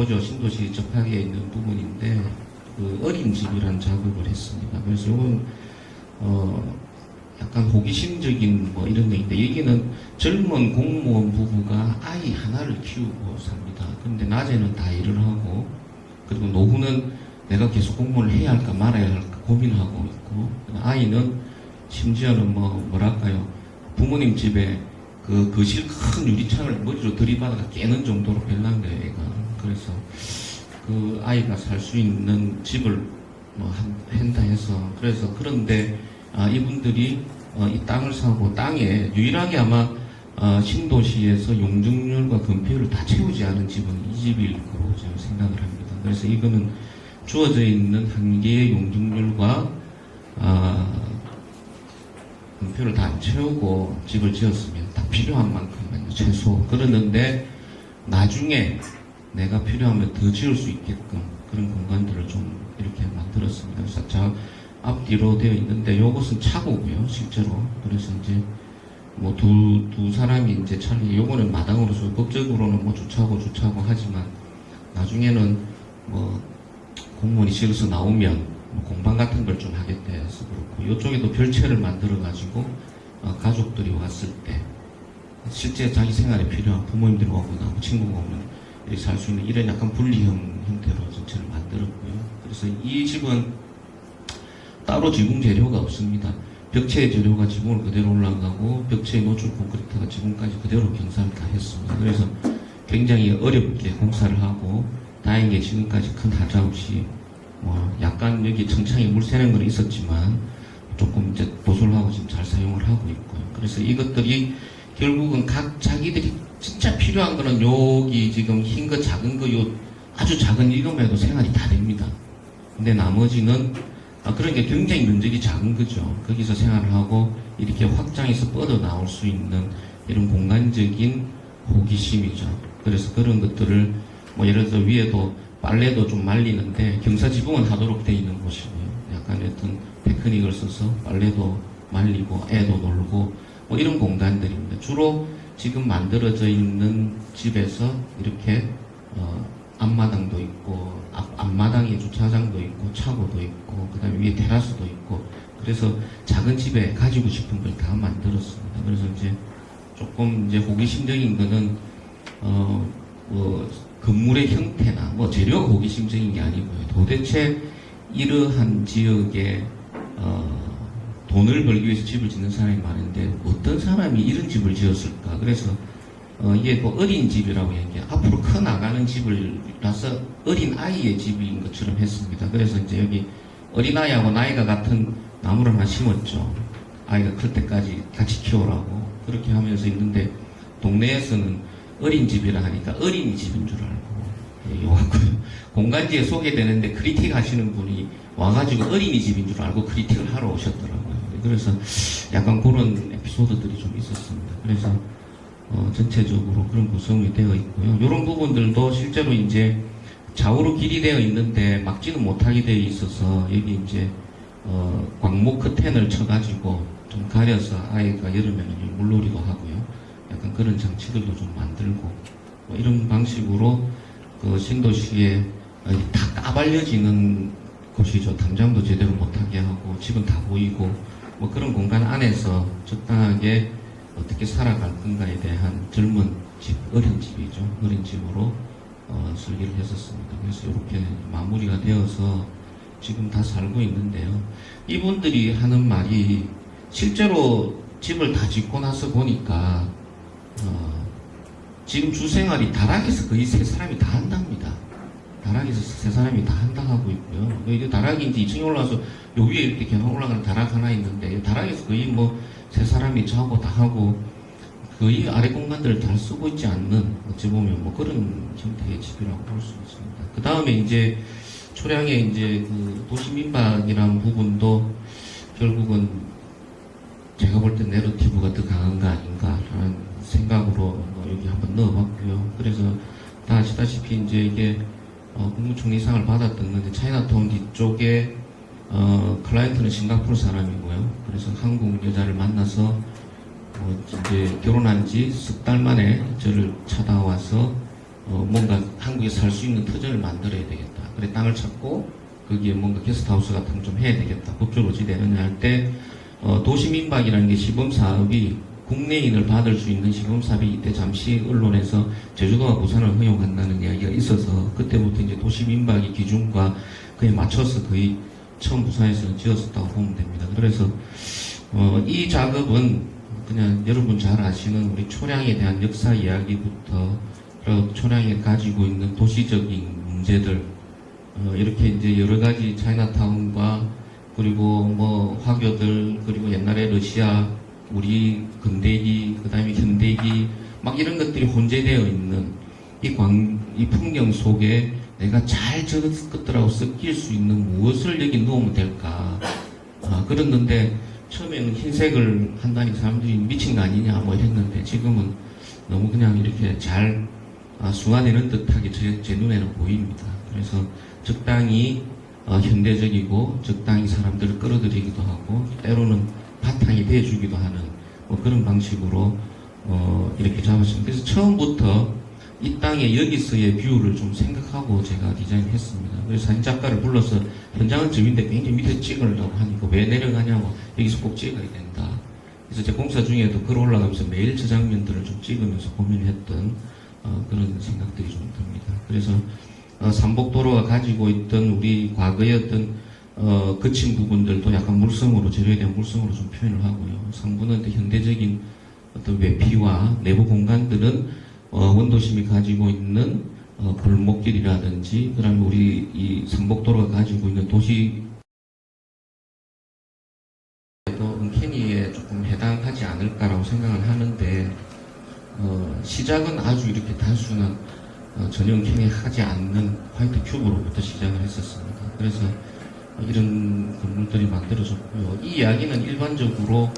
보죠. 신도시 접하기에 있는 부분인데 그 어린집이라는 작업을 했습니다. 그래서 이건 약간 호기심적인 뭐 이런 데인데 여기는 젊은 공무원 부부가 아이 하나를 키우고 삽니다. 그런데 낮에는 다 일을 하고 그리고 노후는 내가 계속 공무원을 해야 할까 말아야 할까 고민하고 있고 아이는 심지어는 뭐랄까요 부모님 집에 그 거실 큰 유리창을 머리로 들이받아가 깨는 정도로 별난데 애가 그래서 그 아이가 살 수 있는 집을 한다 해서 그래서 그런데 이분들이 이 땅을 사고 땅에 유일하게 아마 신도시에서 용적률과 건폐율을 다 채우지 않은 집은 이 집일 거로 저는 생각을 합니다. 그래서 이거는 주어져 있는 한 개의 용적률과 건폐율을 다 안 채우고 집을 지었으면 딱 필요한 만큼만 최소 그러는데 나중에 내가 필요하면 더 지을 수 있게끔 그런 공간들을 좀 이렇게 만들었습니다. 그래서 앞뒤로 되어 있는데 요것은 차고고요 실제로. 그래서 이제 뭐 두 사람이 이제 차를 요거는 마당으로서 법적으로는 주차하고 하지만 나중에는 공무원이 실어서 나오면 공방 같은 걸 좀 하겠다 해서 그렇고 이쪽에도 별채를 만들어 가지고 가족들이 왔을 때 실제 자기 생활에 필요한 부모님들이 오거나 친구가 오면 이렇게 살 수 있는 이런 약간 분리형 형태로 전체를 만들었고요. 그래서 이 집은 따로 지붕 재료가 없습니다. 벽체 재료가 지붕으로 그대로 올라가고 벽체에 노출 콘크리트가 지붕까지 그대로 경사를 다 했습니다. 그래서 굉장히 어렵게 공사를 하고 다행히 지금까지 큰 하자 없이 약간 여기 천창에 물 새는 건 있었지만 조금 이제 보수를 하고 지금 잘 사용을 하고 있고요. 그래서 이것들이 결국은 각 자기들이 진짜 필요한 거는 여기 지금 흰 거 작은 거 요 아주 작은 이거만 해도 생활이 다 됩니다. 근데 나머지는 그러니까 굉장히 면적이 작은 거죠. 거기서 생활을 하고 이렇게 확장해서 뻗어 나올 수 있는 이런 공간적인 호기심이죠. 그래서 그런 것들을 예를 들어 위에도 빨래도 좀 말리는데 경사지붕은 하도록 되어 있는 곳이고요. 약간 어떤 테크닉을 써서 빨래도 말리고 애도 놀고 이런 공간들입니다. 주로 지금 만들어져 있는 집에서 이렇게 앞마당도 있고 앞마당에 주차장도 있고 차고도 있고 그 다음에 위에 테라스도 있고 그래서 작은 집에 가지고 싶은 걸 다 만들었습니다. 그래서 이제 조금 이제 호기심적인 거는 건물의 형태나 재료가 호기심적인 게 아니고요. 도대체 이러한 지역에 돈을 벌기 위해서 집을 짓는 사람이 많은데 어떤 사람이 이런 집을 지었을까? 그래서 이게 어린 집이라고 얘기해요. 앞으로 커 나가는 집을라서 어린 아이의 집인 것처럼 했습니다. 그래서 이제 여기 어린 아이하고 나이가 같은 나무를 하나 심었죠. 아이가 클 때까지 같이 키우라고 그렇게 하면서 있는데 동네에서는 어린 집이라 하니까 어린이집인 줄 알고 와고요. 공간지에 소개되는데 크리틱 하시는 분이 와가지고 어린이집인 줄 알고 크리틱을 하러 오셨더라고요. 그래서 약간 그런 에피소드들이 좀 있었습니다. 그래서 전체적으로 그런 구성이 되어 있고요. 이런 부분들도 실제로 이제 좌우로 길이 되어 있는데 막지는 못하게 되어 있어서 여기 이제 광목 커튼을 쳐가지고 좀 가려서 아이가 여름에는 물놀이도 하고요. 약간 그런 장치들도 좀 만들고 이런 방식으로 그 신도시에 다 까발려지는 곳이죠. 담장도 제대로 못하게 하고 집은 다 보이고 그런 공간 안에서 적당하게 어떻게 살아갈 건가에 대한 젊은 집, 어린 집이죠. 어린 집으로 설계를 했었습니다. 그래서 이렇게 마무리가 되어서 지금 다 살고 있는데요. 이분들이 하는 말이 실제로 집을 다 짓고 나서 보니까 지금 주생활이 다락에서 거의 세 사람이 다 한답니다. 다락에서 세 사람이 다 한다 하고 있고요. 이게 다락이 이제 2층에 올라와서 요 위에 이렇게 계속 올라가는 다락 하나 있는데 다락에서 거의 세 사람이 자고 다 하고 거의 아래 공간들을 다 쓰고 있지 않는 어찌 보면 그런 형태의 집이라고 볼 수 있습니다. 그 다음에 이제 초량의 이제 그 도시민박이라는 부분도 결국은 제가 볼 때 내러티브가 더 강한 거 아닌가라는 생각으로 여기 한번 넣어봤고요. 그래서 다 아시다시피 이제 이게 국무총리상을 받았던 건데 차이나타운 뒤쪽에 클라이언트는 싱가포르 사람이고요. 그래서 한국 여자를 만나서 이제 결혼한 지 석 달 만에 저를 찾아와서 뭔가 한국에 살 수 있는 터전을 만들어야 되겠다. 그래 땅을 찾고 거기에 뭔가 게스트하우스 같은 거 좀 해야 되겠다. 법적으로 어찌 되느냐 할 때 도시민박이라는 게 시범사업이 국내인을 받을 수 있는 시범사업이 이때 잠시 언론에서 제주도와 부산을 허용한다는 이야기가 있어서 그때부터 이제 도시민박의 기준과 그에 맞춰서 거의 처음 부산에서는 지었었다고 보면 됩니다. 그래서 이 작업은 그냥 여러분 잘 아시는 우리 초량에 대한 역사 이야기부터 그리고 초량에 가지고 있는 도시적인 문제들 이렇게 이제 여러 가지 차이나타운과 그리고 뭐 화교들 그리고 옛날에 러시아 우리 근대기 그다음에 현대기 막 이런 것들이 혼재되어 있는 이 풍경 속에 내가 잘 저것들하고 섞일 수 있는 무엇을 여기 넣으면 될까 그랬는데 처음에는 흰색을 한다니 사람들이 미친 거 아니냐 뭐 이랬는데 지금은 너무 그냥 이렇게 잘 순화되는 듯하게 제 눈에는 보입니다. 그래서 적당히 현대적이고 적당히 사람들을 끌어들이기도 하고 때로는 바탕이 돼주기도 하는 뭐 그런 방식으로 이렇게 잡았습니다. 그래서 처음부터 이 땅에 여기서의 뷰를 좀 생각하고 제가 디자인했습니다. 그래서 사진작가를 불러서 현장은 저인데 굉장히 밑에 찍으려고 하니까 왜 내려가냐고 여기서 꼭 찍어야 된다. 그래서 제 공사 중에도 글 올라가면서 매일 저 장면들을 좀 찍으면서 고민했던 그런 생각들이 좀 듭니다. 그래서 삼복도로가 가지고 있던 우리 과거의 어떤 거친 부분들도 약간 물성으로 재료에 대한 물성으로 좀 표현을 하고요. 상부는 현대적인 어떤 외피와 내부 공간들은 원도심이 가지고 있는 골목길이라든지 그다음에 우리 이 삼복도로가 가지고 있는 도시 은케니에 조금 해당하지 않을까라고 생각을 하는데 시작은 아주 이렇게 단순한 전혀 은케니 하지 않는 화이트 큐브로부터 시작을 했었습니다. 그래서 이런 건물들이 만들어졌고요. 이 이야기는 일반적으로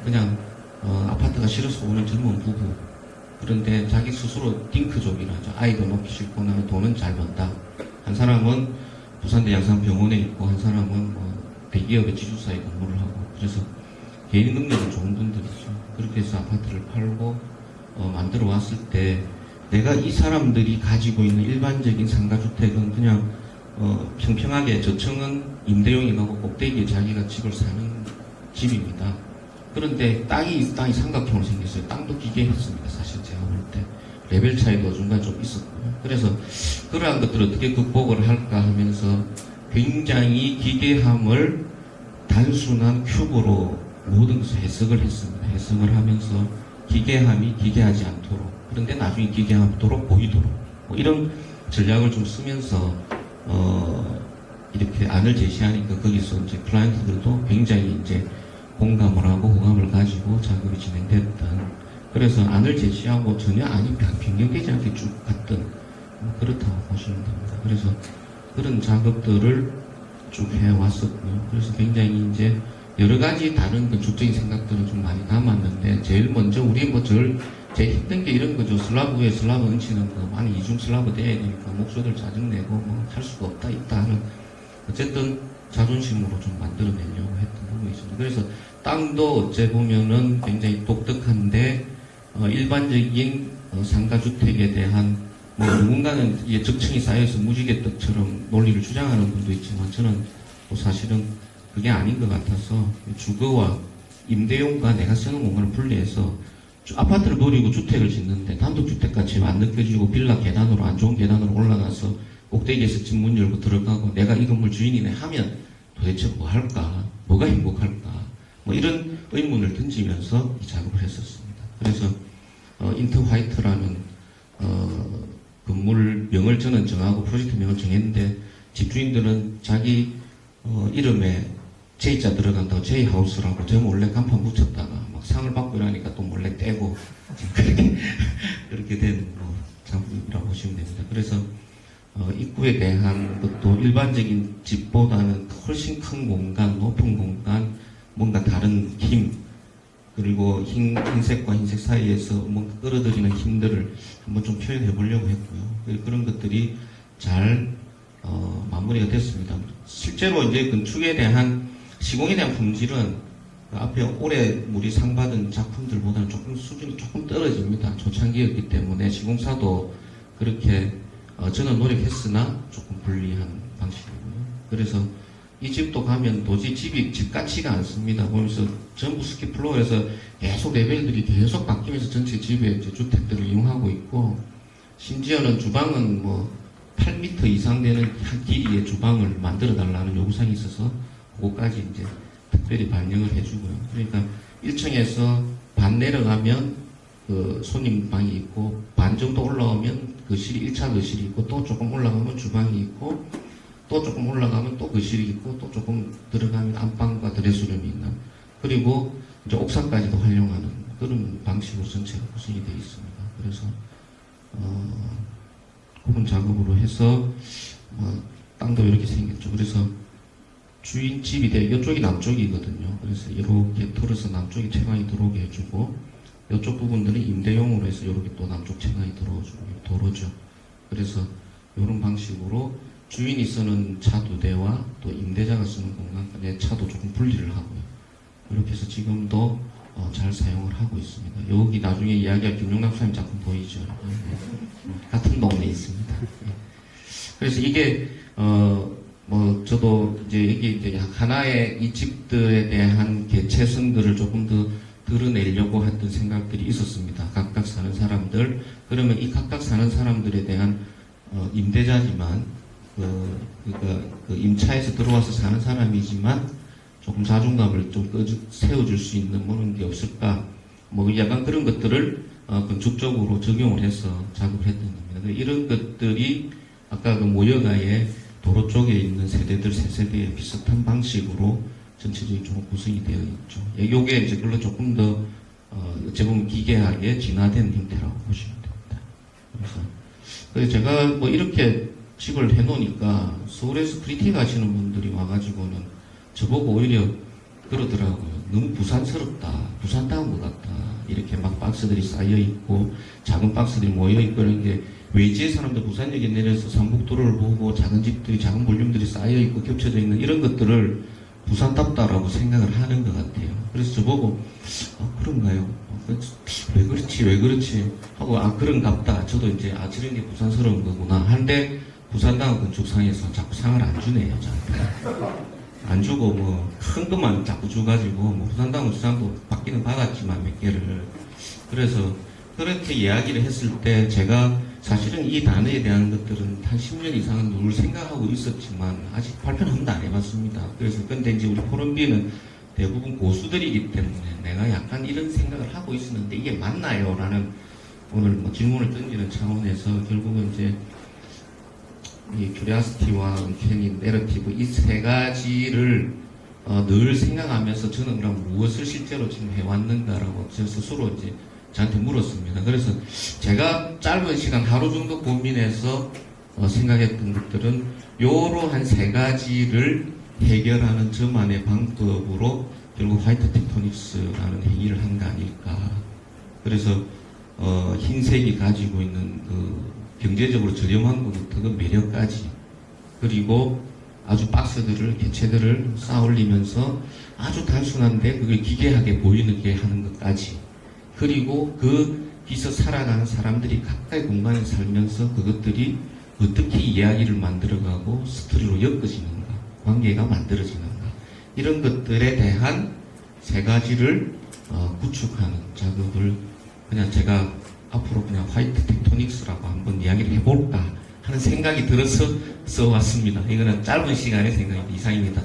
그냥 아파트가 싫어서 오는 젊은 부부 그런데 자기 스스로 딩크족이라 하죠. 아이도 높이 싣고 나면 돈은 잘 번다. 한 사람은 부산대 양산병원에 있고 한 사람은 대기업의 지주사에 근무를 하고 그래서 개인 능력은 좋은 분들이죠. 그렇게 해서 아파트를 팔고 만들어 왔을 때 내가 이 사람들이 가지고 있는 일반적인 상가주택은 그냥 평평하게 저층은 임대용이 나고 꼭대기에 자기가 집을 사는 집입니다. 그런데 땅이 삼각형으로 생겼어요. 땅도 기괴했습니다. 사실 제가 볼 때. 레벨 차이도 중간에 좀 있었고요. 그래서 그러한 것들을 어떻게 극복을 할까 하면서 굉장히 기괴함을 단순한 큐브로 모든 것을 해석을 했습니다. 해석을 하면서 기괴함이 기괴하지 않도록 그런데 나중에 기괴하도록 보이도록 뭐 이런 전략을 좀 쓰면서 이렇게 안을 제시하니까 거기서 이제 클라이언트들도 굉장히 이제 공감을 하고 호감을 가지고 작업이 진행됐던 그래서 안을 제시하고 전혀 안이 변경되지 않게 쭉 갔던 그렇다고 보시면 됩니다. 그래서 그런 작업들을 쭉 해왔었고요. 그래서 굉장히 이제 여러 가지 다른 그 주적인 생각들은 좀 많이 남았는데 제일 먼저 우리 제일 힘든 게 이런 거죠. 슬라브 위에 슬라브 얹히는 거 많이 이중 슬라브 돼야 되니까 목소리를 짜증내고 뭐 할 수가 없다 있다 하는 어쨌든 자존심으로 좀 만들어내려고 했던 부분이 있습니다. 그래서 땅도 어째 보면은 굉장히 독특한데 일반적인 상가주택에 대한 뭐 누군가는 이게 적층이 쌓여서 무지개떡처럼 논리를 주장하는 분도 있지만 저는 뭐 사실은 그게 아닌 것 같아서 주거와 임대용과 내가 쓰는 공간을 분리해서 아파트를 버리고 주택을 짓는데 단독주택같이 안 느껴지고 빌라 계단으로 안 좋은 계단으로 올라가서 꼭대기에서 집 문 열고 들어가고 내가 이 건물 주인이네 하면 도대체 뭐 할까? 뭐가 행복할까? 뭐 이런 의문을 던지면서 이 작업을 했었습니다. 그래서 인터 화이트라는 건물 명을 저는 정하고 프로젝트 명을 정했는데 집주인들은 자기 이름에 J자 들어간다고 J하우스라고 저 몰래 간판 붙였다가 막 상을 받고 이러니까 또 몰래 떼고 그렇게 된 작품이라고 보시면 됩니다. 그래서 입구에 대한 것도 일반적인 집보다는 훨씬 큰 공간, 높은 공간, 뭔가 다른 힘, 그리고 흰색과 흰색 사이에서 뭔가 끌어들이는 힘들을 한번 좀 표현해 보려고 했고요. 그런 것들이 잘 마무리가 됐습니다. 실제로 이제 건축에 대한 시공에 대한 품질은 앞에 올해 우리 상 받은 작품들보다는 조금 수준이 조금 떨어집니다. 초창기였기 때문에 시공사도 그렇게 저는 노력했으나 조금 불리한 방식이고요. 그래서 이 집도 가면 도저히 집이 집 같지가 않습니다. 보면서 전부 스키플로어에서 계속 레벨들이 계속 바뀌면서 전체 집에 이제 주택들을 이용하고 있고, 심지어는 주방은 뭐 8m 이상 되는 한 길이의 주방을 만들어 달라는 요구사항이 있어서 그거까지 이제 특별히 반영을 해주고요. 그러니까 1층에서 반 내려가면 그 손님 방이 있고, 반 정도 올라오면 거실이 1차 거실이 있고, 또 조금 올라가면 주방이 있고, 또 조금 올라가면 또 거실이 있고, 또 조금 들어가면 안방과 드레스룸이 있는, 그리고 이제 옥상까지도 활용하는 그런 방식으로 전체가 구성이 되어 있습니다. 그래서 구분 작업으로 해서 땅도 이렇게 생겼죠. 그래서 주인 집이 이쪽이 남쪽이거든요. 그래서 이렇게 털어서 남쪽에 채광이 들어오게 해주고, 이쪽 부분들은 임대용으로 해서 이렇게 또 남쪽 채광이 들어오죠. 도로죠. 그래서 이런 방식으로 주인이 쓰는 차 2대와 또 임대자가 쓰는 공간간의 차도 조금 분리를 하고요. 이렇게 해서 지금도 잘 사용을 하고 있습니다. 여기 나중에 이야기할 김용남 선생님 작품 보이죠? 같은 동네에 있습니다. 그래서 이게 저도 이제 이게 하나의 이 집들에 대한 개체성들을 조금 더 드러내려고 했던 생각들이 있었습니다. 각각 사는 사람들, 그러면 이 각각 사는 사람들에 대한 임대자지만 그 임차에서 들어와서 사는 사람이지만 조금 자존감을 좀 세워줄 수 있는 그런 게 없을까, 뭐 약간 그런 것들을 건축적으로 적용을 해서 작업을 했던 겁니다. 이런 것들이 아까 그 모여가의 도로 쪽에 있는 세대들 세 세대의 비슷한 방식으로 전체적인 좀 구성이 되어 있죠. 이게 이제 그걸로 조금 더 어찌 보면 기괴하게 진화된 형태라고 보시면 됩니다. 그래서 제가 뭐 이렇게 집을 해놓으니까 서울에서 크리틱 하시는 분들이 와가지고는 저보고 오히려 그러더라고요. 너무 부산스럽다. 부산다운 것 같다. 이렇게 막 박스들이 쌓여있고 작은 박스들이 모여있고 이런 게, 외지의 사람들 부산역에 내려서 삼북도로를 보고 작은 집들이, 작은 볼륨들이 쌓여있고 겹쳐져 있는 이런 것들을 부산답다라고 생각을 하는 것 같아요. 그래서 저보고 그런가요? 왜 그렇지 하고 그런갑다. 저도 이제 저런 게 부산스러운 거구나 한데, 부산다운 건축상에서 자꾸 상을 안 주네요. 저한테. 안 주고 큰 것만 자꾸 줘가지고 부산다운 건축상도 받기는 받았지만 몇 개를. 그래서 그렇게 이야기를 했을 때 제가 사실은 이 단어에 대한 것들은 한 10년 이상은 늘 생각하고 있었지만 아직 발표는 한 번도 안 해봤습니다. 그래서 근데 이제 우리 포럼비는 대부분 고수들이기 때문에 내가 약간 이런 생각을 하고 있었는데 이게 맞나요? 라는 오늘 질문을 던지는 차원에서 결국은 이제 이 큐리아시티와 언캐니, 내러티브 이 세 가지를 늘 생각하면서 저는 그럼 무엇을 실제로 지금 해왔는가라고 저 스스로 이제 저한테 물었습니다. 그래서 제가 짧은 시간 하루 정도 고민해서 생각했던 것들은 요러한 세 가지를 해결하는 저만의 방법으로 결국 화이트 텍토닉스라는 행위를 한 거 아닐까. 그래서 흰색이 가지고 있는 그 경제적으로 저렴한 것부터 그 매력까지, 그리고 아주 박스들을, 개체들을 쌓아 올리면서 아주 단순한데 그걸 기괴하게 보이게 하는 것까지, 그리고 그 기서 살아가는 사람들이 각각의 공간에 살면서 그것들이 어떻게 이야기를 만들어가고 스토리로 엮어지는가, 관계가 만들어지는가, 이런 것들에 대한 세 가지를 구축하는 작업을 그냥 제가 앞으로 그냥 화이트 텍토닉스라고 한번 이야기를 해볼까 하는 생각이 들어서 써왔습니다. 이거는 짧은 시간의 생각입니다. 이상입니다.